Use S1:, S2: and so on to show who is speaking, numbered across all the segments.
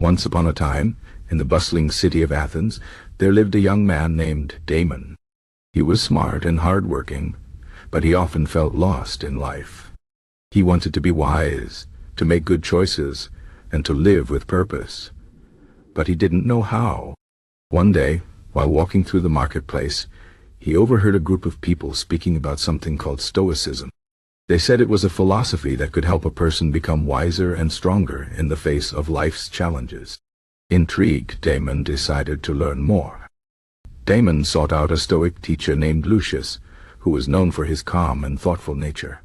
S1: Once upon a time, in the bustling city of Athens, there lived a young man named Damon. He was smart and hard-working, but he often felt lost in life. He wanted to be wise, to make good choices, and to live with purpose. But he didn't know how. One day, while walking through the marketplace, he overheard a group of people speaking about something called Stoicism. They said it was a philosophy that could help a person become wiser and stronger in the face of life's challenges. Intrigued, Damon decided to learn more. Damon sought out a Stoic teacher named Lucius, who was known for his calm and thoughtful nature.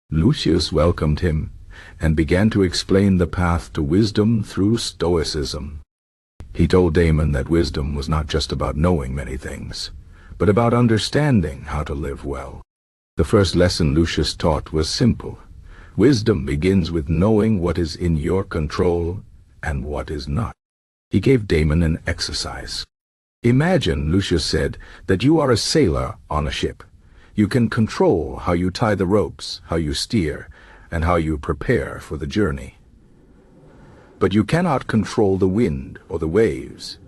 S1: Lucius welcomed him and began to explain the path to wisdom through Stoicism. He told Damon that wisdom was not just about knowing many things, but about understanding how to live well. The first lesson Lucius taught was simple. Wisdom begins with knowing what is in your control and what is not. He gave Damon an exercise. Imagine, Lucius said, that you are a sailor on a ship. You can control how you tie the ropes, how you steer, and how you prepare for the journey. But you cannot control the wind or the waves.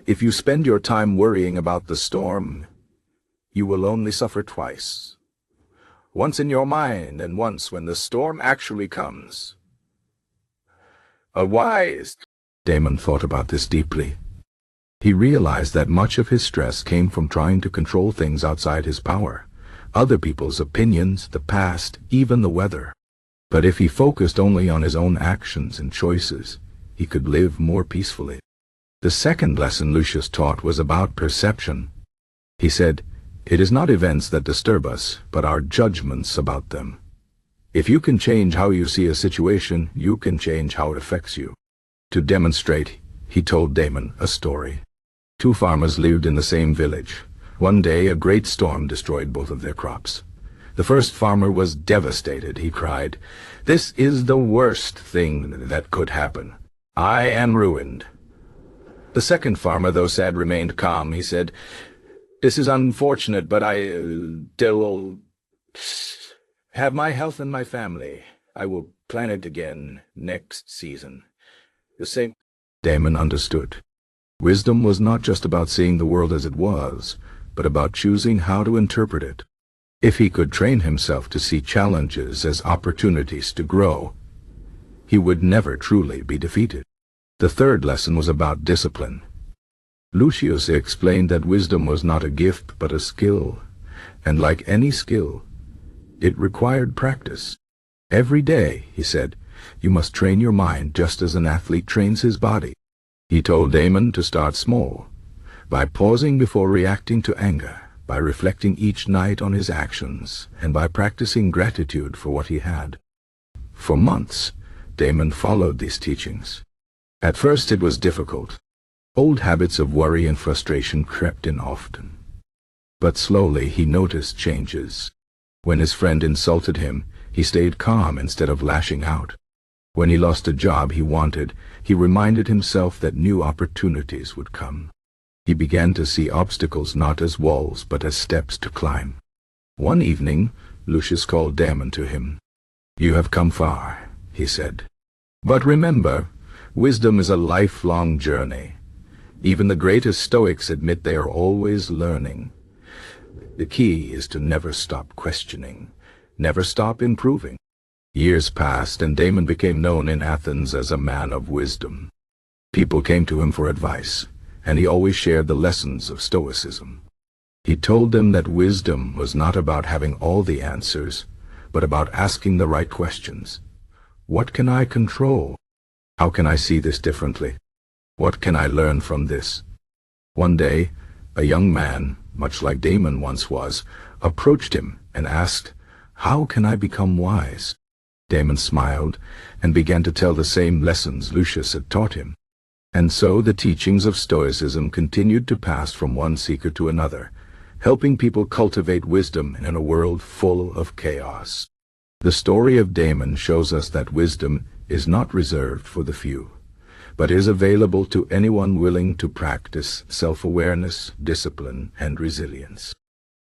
S1: If you spend your time worrying about the storm, you will only suffer twice. Once in your mind and once when the storm actually comes. A wise... Damon thought about this deeply. He realized that much of his stress came from trying to control things outside his power. Other people's opinions, the past, even the weather. But if he focused only on his own actions and choices, he could live more peacefully. The second lesson Lucius taught was about perception. He said, "It is not events that disturb us, but our judgments about them. If you can change how you see a situation, you can change how it affects you." To demonstrate, he told Damon a story. Two farmers lived in the same village. One day, a great storm destroyed both of their crops. The first farmer was devastated. He cried, "This is the worst thing that could happen. I am ruined." The second farmer, though sad, remained calm. He said, "This is unfortunate, but I still have my health and my family. I will plan it again next season." The same. Damon understood. Wisdom was not just about seeing the world as it was, but about choosing how to interpret it. If he could train himself to see challenges as opportunities to grow, he would never truly be defeated. The third lesson was about discipline. Lucius explained that wisdom was not a gift but a skill, and like any skill, it required practice. Every day, he said, you must train your mind just as an athlete trains his body. He told Damon to start small, by pausing before reacting to anger, by reflecting each night on his actions, and by practicing gratitude for what he had. For months, Damon followed these teachings. At first it was difficult. Old habits of worry and frustration crept in often. But slowly he noticed changes. When his friend insulted him, he stayed calm instead of lashing out. When he lost a job he wanted, he reminded himself that new opportunities would come. He began to see obstacles not as walls but as steps to climb. One evening, Lucius called Damon to him. "You have come far," he said. "But remember, wisdom is a lifelong journey. Even the greatest Stoics admit they are always learning. The key is to never stop questioning, never stop improving." Years passed, and Damon became known in Athens as a man of wisdom. People came to him for advice, and he always shared the lessons of Stoicism. He told them that wisdom was not about having all the answers, but about asking the right questions. What can I control? How can I see this differently? What can I learn from this? One day, a young man, much like Damon once was, approached him and asked, "How can I become wise?" Damon smiled and began to tell the same lessons Lucius had taught him. And so the teachings of Stoicism continued to pass from one seeker to another, helping people cultivate wisdom in a world full of chaos. The story of Damon shows us that wisdom is not reserved for the few, but is available to anyone willing to practice self-awareness, discipline, and resilience.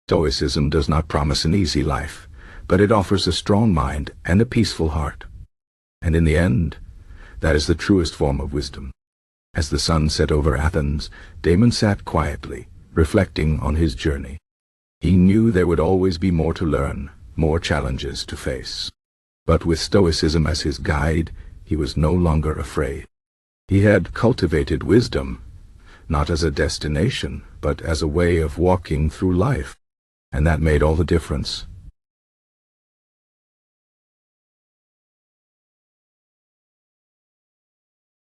S1: Stoicism does not promise an easy life, but it offers a strong mind and a peaceful heart. And in the end, That is the truest form of wisdom. As the sun set over Athens, Damon sat quietly, reflecting on his journey. He knew there would always be more to learn, more challenges to face. But with Stoicism as his guide, he was no longer afraid. He had cultivated wisdom, not as a destination, but as a way of walking through life. And that made all the difference.